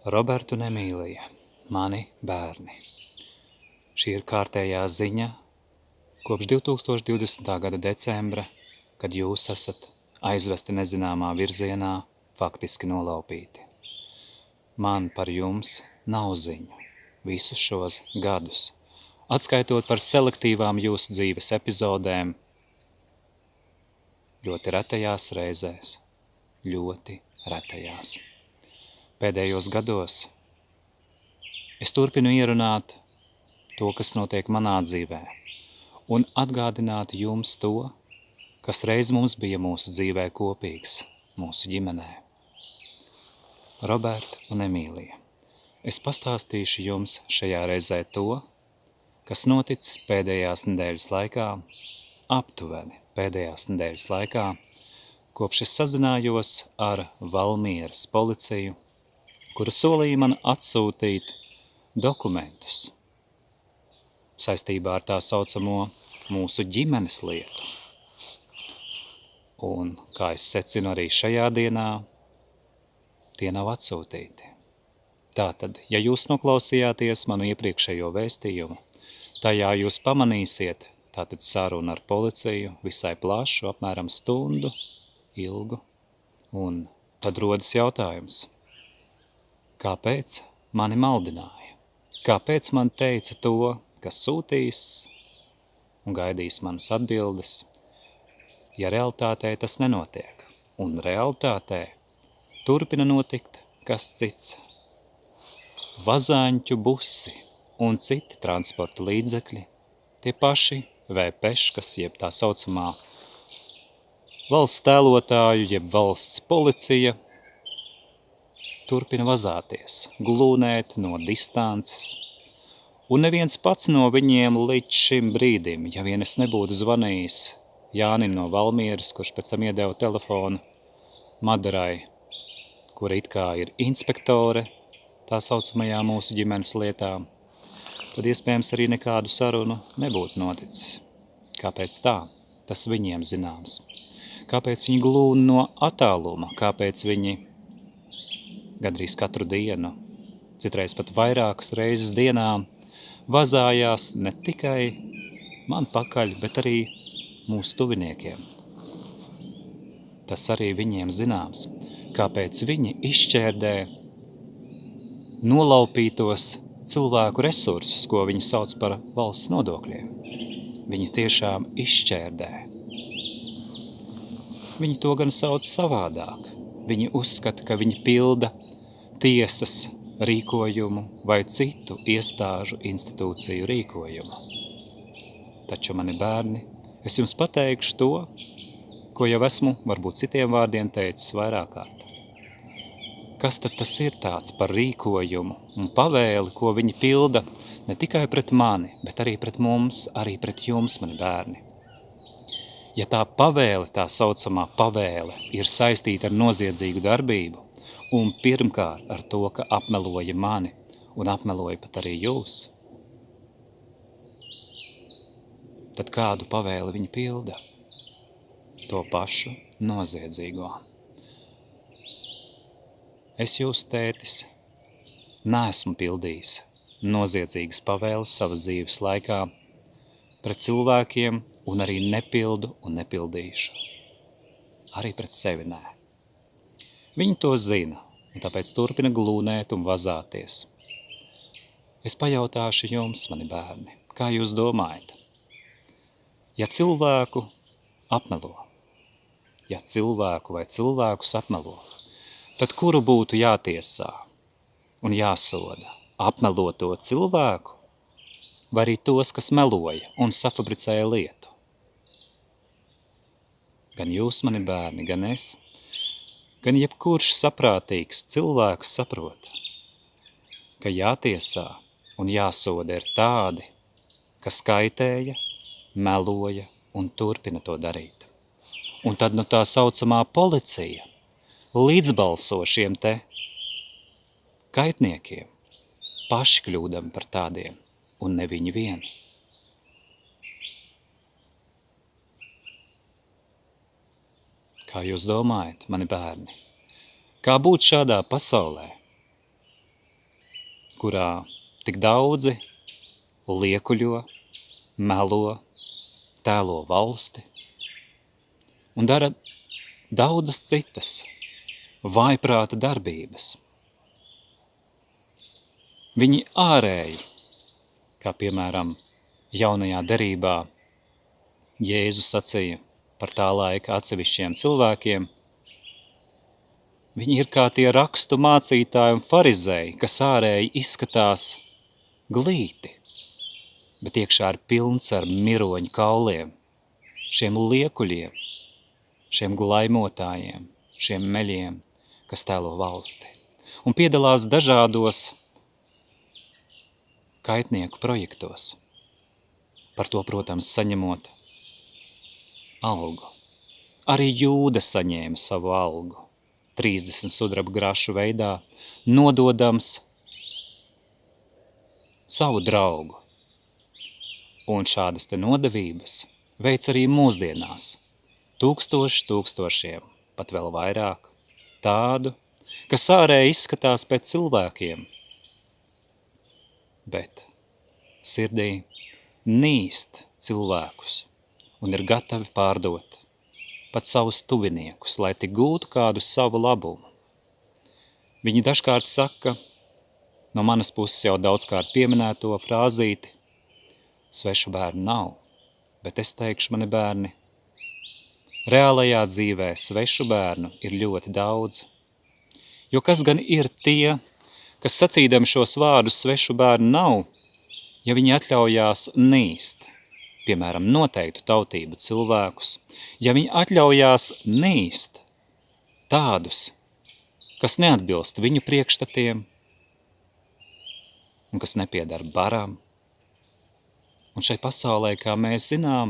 Robertu nemīlīja, mani bērni. Šī ir kārtējā ziņa kopš 2020. gada decembra, kad jūs esat aizvesti nezināmā virzienā, faktiski nolaupīti. Man par jums nav ziņu visus šos gadus, atskaitot par selektīvām jūsu dzīves epizodēm, ļoti retajās reizēs, ļoti retajās. Pēdējos gados es turpinu ierunāt to, kas notiek manā dzīvē, un atgādināt jums to, kas reiz mums bija mūsu dzīvē kopīgs, mūsu ģimenē. Roberta un Emīlija, es pastāstīšu jums šajā reizē to, kas noticis pēdējās nedēļas laikā, aptuveni pēdējās nedēļas laikā, kopš es sazinājos ar Valmieras policiju, kura solīja man atsūtīt dokumentus saistībā ar tā saucamo mūsu ģimenes lietu. Un, kā es secinu arī šajā dienā, tie nav atsūtīti. Tātad, ja jūs noklausījāties manu iepriekšējo vēstījumu, tajā jūs pamanīsiet tātad sarunu ar policiju visai plašu, apmēram stundu ilgu, un tad rodas jautājums, kāpēc mani maldināja? Kāpēc man teica to, kas sūtīs un gaidīs manas atbildes, ja realitātē tas nenotiek? Un realitātē turpina notikt kas cits. Vazāņķu busi un citi transporta līdzekļi, tie paši VPŠkas, jeb tā saucamā valsts tēlotāju, jeb valsts policija, turpina vazāties, glūnēt no distances, un neviens pats no viņiem līdz šim brīdim, ja vien es nebūtu zvanījis Jānim no Valmieras, kurš pēc tam iedeva telefonu Madarai, kura it kā ir inspektore tā saucamajā mūsu ģimenes lietā, tad iespējams arī nekādu sarunu nebūtu noticis. Kāpēc tā? Tas viņiem zināms. Kāpēc viņi glūna no attāluma? Kāpēc viņi gandrīz katru dienu, citreiz pat vairākas reizes dienā, vazājās ne tikai man pakaļ, bet arī mūsu tuviniekiem? Tas arī viņiem zināms, kāpēc viņi izšķērdē nolaupītos cilvēku resursus, ko viņi sauc par valsts nodokļiem. Viņi tiešām izšķērdē. Viņi to gan sauc savādāk. Viņi uzskata, ka viņi pilda tiesas rīkojumu vai citu iestāžu institūciju rīkojumu. Taču, mani bērni, es jums pateikšu to, ko jau esmu varbūt citiem vārdiem teicis vairāk kārt. Kas tad tas ir tāds par rīkojumu un pavēli, ko viņi pilda ne tikai pret mani, bet arī pret mums, arī pret jums, mani bērni? Ja tā pavēle, tā saucamā pavēle, ir saistīta ar noziedzīgu darbību un pirmkārt ar to, ka apmeloja mani un apmeloja pat arī jūs, tad kādu pavēli viņi pilda? To pašu noziedzīgo. Es jūsu tētis neesmu pildījis noziedzīgas pavēles savas dzīves laikā pret cilvēkiem un arī nepildu un nepildīšu. Arī pret sevi nē. Viņi to zina, un tāpēc turpina glūnēt un vazāties. Es pajautāšu jums, mani bērni, kā jūs domājat? Ja cilvēku apmelo, ja cilvēku vai cilvēkus apmelo, tad kuru būtu jātiesā un jāsoda? Apmeloto cilvēku vai arī tos, kas meloja un safabricēja lietu? Gan jūs, mani bērni, gan es, gan jebkurš saprātīgs cilvēks saprot, ka jātiesā un jāsoda ir tādi, kas kaitēja, meloja un turpina to darīt. Un tad tā saucamā policija līdzbalso šiem te kaitniekiem, paši kļūdam par tādiem, un ne viņi vien. Kā jūs domājat, mani bērni? Kā būt šādā pasaulē, kurā tik daudzi liekuļo, melo, tēlo valsti un dara daudzas citas vājprāta darbības. Viņi ārēji, kā piemēram jaunajā derībā Jēzus sacīja par tā laika atsevišķiem cilvēkiem, viņi ir kā tie rakstu mācītāji un farizēji, kas ārēji izskatās glīti, bet iekšā ir pilns ar miroņu kauliem, šiem liekuļiem, šiem glaimotājiem, šiem meļiem, kas tēlo valsti, un piedalās dažādos kaitnieku projektos. Par to, protams, saņemot algu. Arī Jūda saņēma savu algu, 30 sudraba grašu veidā, nododams savu draugu. Un šādas te nodevības veids arī mūsdienās, tūkstošiem, pat vēl vairāk, tādu, kas ārēji izskatās pēc cilvēkiem, bet sirdī nīst cilvēkus un ir gatavi pārdot pat savus tuviniekus, lai tik gūtu kādu savu labumu. Viņi dažkārt saka, no manas puses jau daudzkārt pieminēto frāzīti, svešu bērnu nav, bet es teikšu, mani bērni, reālajā dzīvē svešu bērnu ir ļoti daudz. Jo kas gan ir tie, kas sacīdami šos vārdus svešu bērnu nav, ja viņi atļaujās nīst, piemēram, noteiktu tautību cilvēkus, ja viņi atļaujās nīst tādus, kas neatbilst viņu priekšstatiem un kas nepiedara baram. Un šai pasaulē, kā mēs zinām,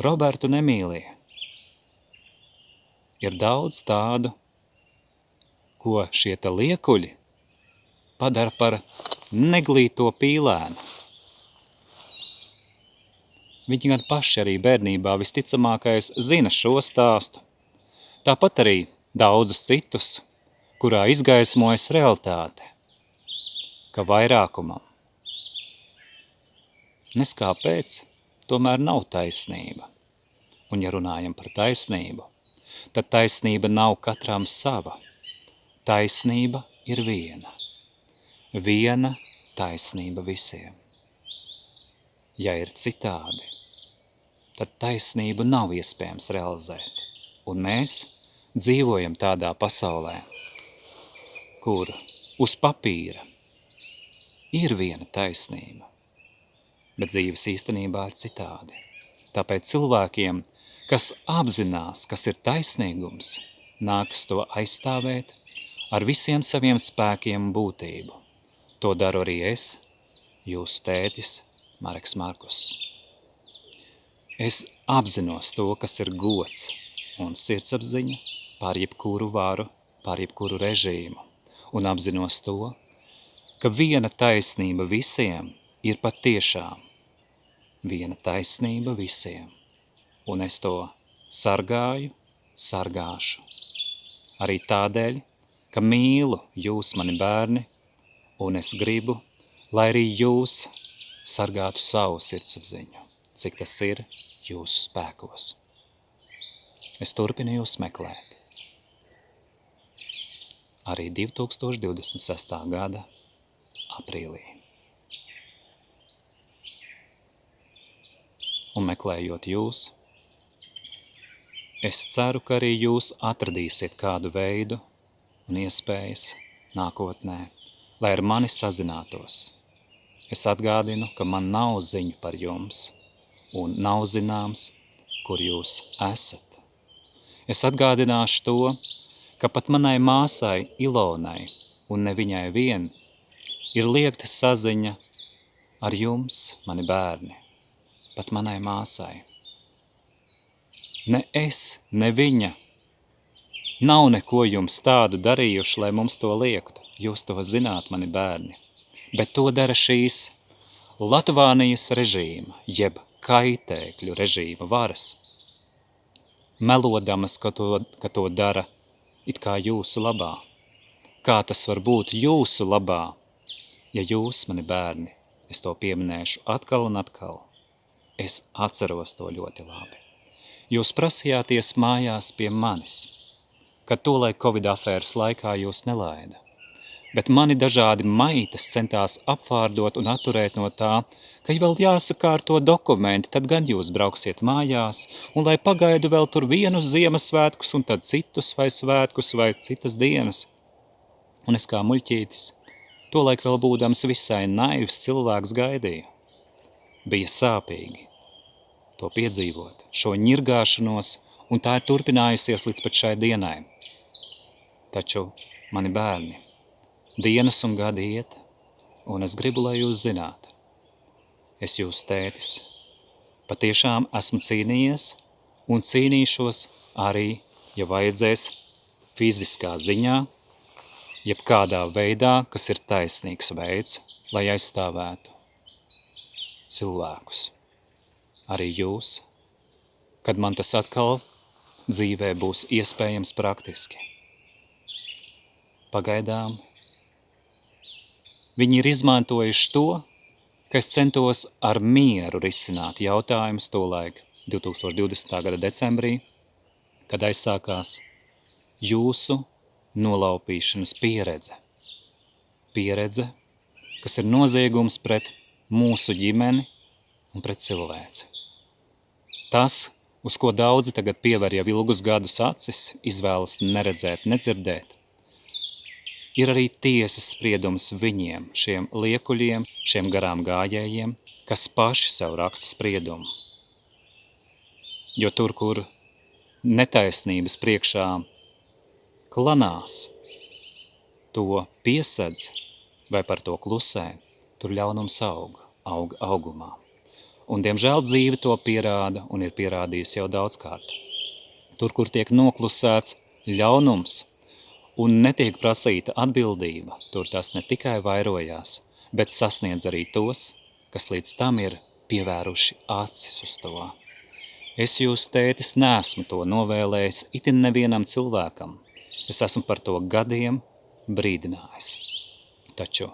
Robertu nemīlīja. Ir daudz tādu, ko šie te liekuļi padara par neglīto pīlēnu. Viņi gan paši arī bērnībā visticamākais zina šo stāstu. Tāpat arī daudzus citus, kurā izgaismojas realitāte, ka vairākumam nes kāpēc, tomēr nav taisnība. Un ja runājam par taisnību, tad taisnība nav katram sava. Taisnība ir viena. Viena taisnība visiem. Ja ir citādi, tad taisnību nav iespējams realizēt. Un mēs dzīvojam tādā pasaulē, kur uz papīra ir viena taisnība, bet dzīves īstenībā ir citādi. Tāpēc cilvēkiem, kas apzinās, kas ir taisnīgums, nākas to aizstāvēt ar visiem saviem spēkiem un būtību. To daru arī es, jūsu tētis, Mareks Markus. Es apzinos to, kas ir gods un sirdsapziņa pār jebkuru varu, pār jebkuru režīmu, un apzinos to, ka viena taisnība visiem ir patiešām viena taisnība visiem, un es to sargāju, sargāšu. Arī tādēļ, ka mīlu jūs, mani bērni, un es gribu, lai arī jūs sargātu savu sirdsapziņu, cik tas ir jūsu spēkos. Es turpinu jūs meklēt. Arī 2026. gada aprīlī. Un meklējot jūs, es ceru, ka arī jūs atradīsiet kādu veidu un iespējas nākotnē, lai ar mani sazinātos. Es atgādinu, ka man nav ziņu par jums un nav zināms, kur jūs esat. Es atgādināšu to, ka pat manai māsai Ilonai un ne viņai vien ir liekta saziņa ar jums, mani bērni, pat manai māsai. Ne es, ne viņa nav neko jums tādu darījuši, lai mums to liektu. Jūs to zināt, mani bērni. Bet to dara šīs Latvānijas režīma, jeb kaitēkļu režīma varas, melodamas, ka to dara it kā jūsu labā. Kā tas var būt jūsu labā, Ja jūs, mani bērni, es to pieminēšu atkal un atkal, es atceros to ļoti labi. Jūs prasījāties mājās pie manis, kad tolaik Covid afēras laikā jūs nelaida, bet mani dažādi maitas centās apvārdot un atturēt no tā, ka ja vēl jāsakārto dokumenti, tad gan jūs brauksiet mājās, un lai pagaidu vēl tur vienus Ziemassvētkus, un tad citus vai svētkus vai citas dienas. Un es kā muļķītis, tolaik vēl būdams visai naivs cilvēks gaidīju. Bija sāpīgi to piedzīvot, šo ņirgāšanos, un tā ir turpinājusies līdz pat šai dienai. Taču, mani bērni, dienas un gadi iet, un es gribu, lai jūs zināt, es jūsu tētis patiešām esmu cīnījies un cīnīšos arī, ja vajadzēs, fiziskā ziņā, jebkādā veidā, kas ir taisnīgs veids, lai aizstāvētu cilvēkus. Arī jūs, kad man tas atkal dzīvē būs iespējams praktiski. Pagaidām viņi ir izmantojuši to, ka es centos ar mieru risināt jautājumus tolaik 2020. gada decembrī, kad aizsākās jūsu nolaupīšanas pieredze. Pieredze, kas ir noziegums pret mūsu ģimeni un pret cilvēci. Tas, uz ko daudzi tagad piever jau ilgus gadus acis, izvēlas neredzēt, nedzirdēt, ir arī tiesas spriedums viņiem, šiem liekuļiem, šiem garām gājējiem, kas paši sev raksta spriedumu. Jo tur, kur netaisnības priekšā klanās, to piesedz vai par to klusē, tur ļaunums aug augumā. Un, diemžēl, dzīve to pierāda un ir pierādījusi jau daudzkārt. Tur, kur tiek noklusēts ļaunums, un netiek prasīta atbildība, tur tas ne tikai vairojās, bet sasniedz arī tos, kas līdz tam ir pievēruši acis uz to. Es jūs, tētis, neesmu to novēlējis itin nevienam cilvēkam. Es esmu par to gadiem brīdinājis. Taču,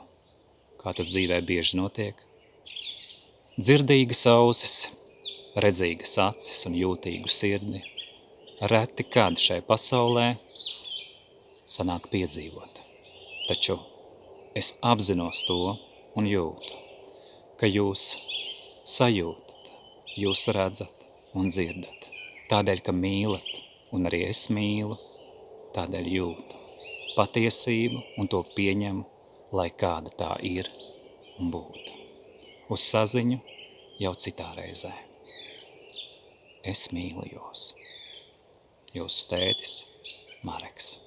kā tas dzīvē bieži notiek, dzirdīgas ausis, redzīgas acis un jūtīgu sirdi, reti kad šai pasaulē sanāk piedzīvot. Taču es apzinos to un jūtu, ka jūs sajūtat, jūs redzat un dzirdat. Tādēļ, ka mīlat, un arī es mīlu, tādēļ jūtu patiesību un to pieņemu, lai kāda tā ir un būtu. Uz saziņu jau citā reizē. Es mīlu jūs. Jūsu tētis Mareks.